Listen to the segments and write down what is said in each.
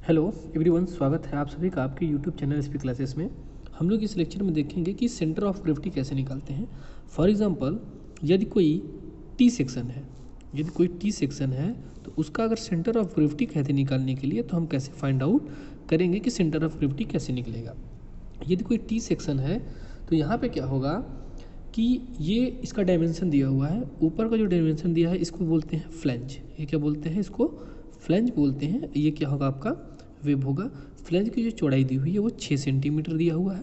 Hello everyone, स्वागत है आप सभी का आपके यूट्यूब चैनल स्पीड क्लासेस में। हम लोग इस लेक्चर में देखेंगे कि सेंटर ऑफ ग्रेविटी कैसे निकालते हैं। फॉर एग्जांपल, यदि कोई टी सेक्शन है तो उसका अगर सेंटर ऑफ ग्रेविटी कहते निकालने के लिए तो हम कैसे फाइंड आउट करेंगे कि सेंटर ऑफ ग्रेविटी कैसे निकलेगा। यदि कोई टी सेक्शन है तो यहाँ पे क्या होगा कि ये इसका डायमेंशन दिया हुआ है, ऊपर का जो डायमेंशन दिया है इसको बोलते हैं फ्लैंज। ये क्या बोलते हैं, इसको फ्लैंज बोलते हैं। ये क्या होगा, आपका वेब होगा। फ्लैंज की जो चौड़ाई दी हुई है वो 6 सेंटीमीटर दिया हुआ है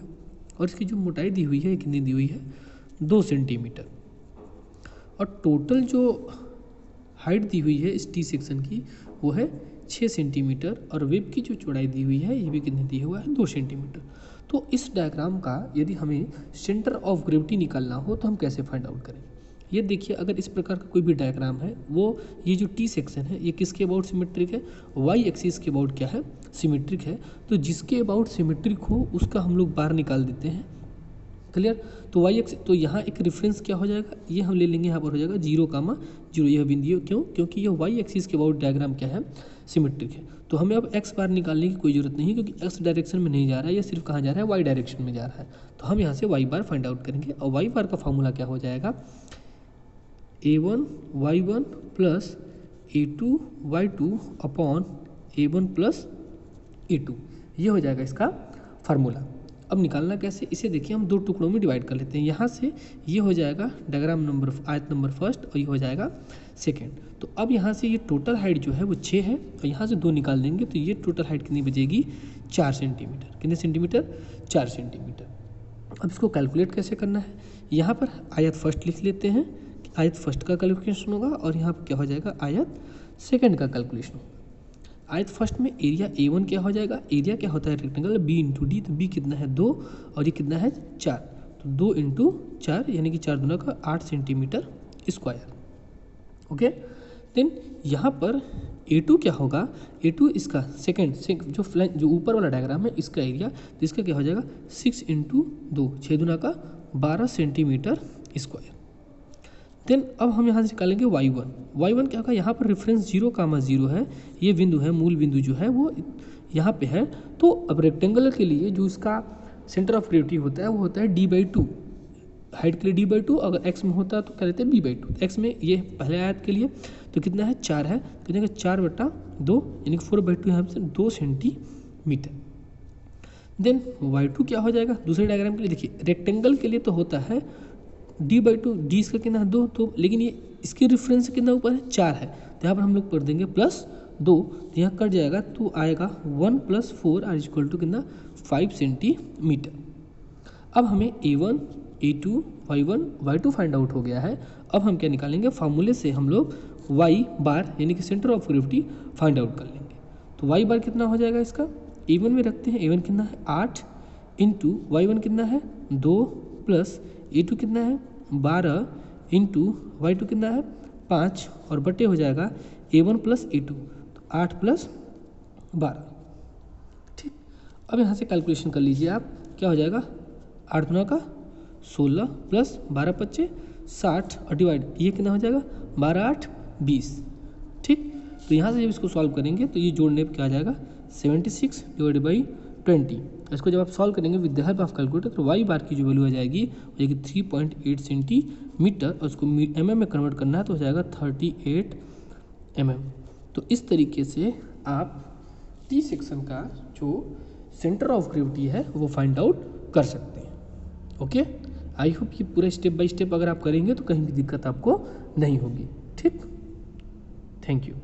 और इसकी जो मोटाई दी हुई है कितनी दी हुई है, 2 सेंटीमीटर। और टोटल जो हाइट दी हुई है इस टी सेक्शन की वो है 6 सेंटीमीटर और वेब की जो चौड़ाई दी हुई है ये भी कितनी दी हुआ है, 2 सेंटीमीटर। तो इस डायग्राम का यदि हमें सेंटर ऑफ ग्रेविटी निकालना हो तो हम कैसे फाइंड आउट करें। ये देखिए, अगर इस प्रकार का कोई भी डायग्राम है, वो ये जो टी सेक्शन है ये किसके अबाउट सिमेट्रिक है, वाई एक्सिस के अबाउट क्या है, सिमेट्रिक है। तो जिसके अबाउट सिमेट्रिक हो उसका हम लोग बाहर निकाल देते हैं। क्लियर। तो वाई एक्सिस, तो यहाँ एक रेफरेंस क्या हो जाएगा, ये हम ले लेंगे, यहाँ पर हो जाएगा 0,0। यह बिंदु क्यों, क्योंकि यह वाई एक्सिस के अबाउट डायग्राम क्या है, सिमेट्रिक है। तो हमें अब एक्स बार निकालने की कोई जरूरत नहीं, क्योंकि एक्स डायरेक्शन में नहीं जा रहा है, यह सिर्फ कहाँ जा रहा है, वाई डायरेक्शन में जा रहा है। तो हम यहाँ से वाई बार फाइंड आउट करेंगे और वाई बार का फॉर्मूला क्या हो जाएगा, a1 y1 plus a2 y2 upon a1 plus a2। ये हो जाएगा इसका फार्मूला। अब निकालना कैसे, इसे देखिए हम 2 टुकड़ों में डिवाइड कर लेते हैं। यहाँ से ये हो जाएगा डायग्राम नंबर, आयत नंबर फर्स्ट, और ये हो जाएगा सेकेंड। तो अब यहाँ से ये टोटल हाइट जो है वो 6 है और यहाँ से 2 निकाल देंगे तो ये टोटल हाइट कितनी बचेगी, 4 सेंटीमीटर। कितने सेंटीमीटर, 4 सेंटीमीटर। अब इसको कैलकुलेट कैसे करना है, यहाँ पर आयत फर्स्ट लिख लेते हैं, आयत फर्स्ट का कैलकुलेशन होगा और यहाँ पर क्या हो जाएगा, आयत सेकंड का कैलकुलेशन होगा। आयत फर्स्ट में एरिया A1 क्या हो जाएगा, एरिया क्या होता है रेक्टेंगल, B इंटू डी। तो B कितना है, 2, और ये कितना है, 4। तो 2 इंटू 4 यानी कि 4 दूना का 8 सेंटीमीटर स्क्वायर। ओके। देन यहाँ पर A2 क्या होगा, A2 इसका सेकेंड जो फ्लैंज जो ऊपर वाला डायग्राम है इसका एरिया, तो इसका क्या हो जाएगा, 6 इंटू 2, 6 दूना का 12 सेंटीमीटर स्क्वायर। देन अब हम यहाँ से निकालेंगे y1 क्या होगा, यहाँ पर रेफरेंस 0,0 है, ये बिंदु है, मूल बिंदु जो है वो यहाँ पे है। तो अब रेक्टेंगल के लिए जो इसका सेंटर ऑफ ग्रेविटी होता है वो होता है d/2, हाइट के लिए d/2, अगर x में होता तो क्या लेते हैं b/2। x में ये पहले आयत के लिए तो कितना है, 4 है, कितने का 4/2 यानी कि 4/2 यहाँ से 2 सेंटीमीटर। देन y2 क्या हो जाएगा, दूसरे डायग्राम के लिए देखिए, रेक्टेंगल के लिए तो होता है d/2, डी इसका कितना है 2, तो लेकिन ये इसके रेफरेंस से कितना ऊपर है, 4 है, तो यहाँ पर हम लोग कर देंगे +2, तो यहाँ कट जाएगा तो आएगा 1 + 4 आर इक्वल टू कितना, 5 सेंटीमीटर। अब हमें A1 A2 y1 y2 find out हो गया है। अब हम क्या निकालेंगे, फार्मूले से हम लोग वाई बार यानी कि centre of gravity find out कर लेंगे। तो वाई बार कितना हो जाएगा, इसका A1 में रखते हैं, A1 कितना है 8 इंटू y1 कितना है 2 प्लस A2 कितना है 12 इंटू y2 कितना है 5 और बटे हो जाएगा A1 प्लस A2, तो 8 प्लस 12। ठीक। अब यहाँ से कैलकुलेशन कर लीजिए आप, क्या हो जाएगा, 8 दूना का 16 प्लस 12 पच्चे 60 और डिवाइड, ये कितना हो जाएगा 12 8 20। ठीक। तो यहाँ से जब इसको सॉल्व करेंगे तो ये जोड़ने पर क्या आ जाएगा, 76 डिवाइड बाई 20। इसको जब आप सॉल्व करेंगे with the help of calculator तो वाई बार की जो वैल्यू आ जाएगी वो जाएगी 3.8 सेंटीमीटर, और उसको mm में कन्वर्ट करना है तो हो जाएगा 38 mm। तो इस तरीके से आप टी सेक्शन का जो सेंटर ऑफ ग्रेविटी है वो फाइंड आउट कर सकते हैं। ओके, आई होप कि पूरा स्टेप बाय स्टेप अगर आप करेंगे तो कहीं भी दिक्कत आपको नहीं होगी। ठीक, थैंक यू।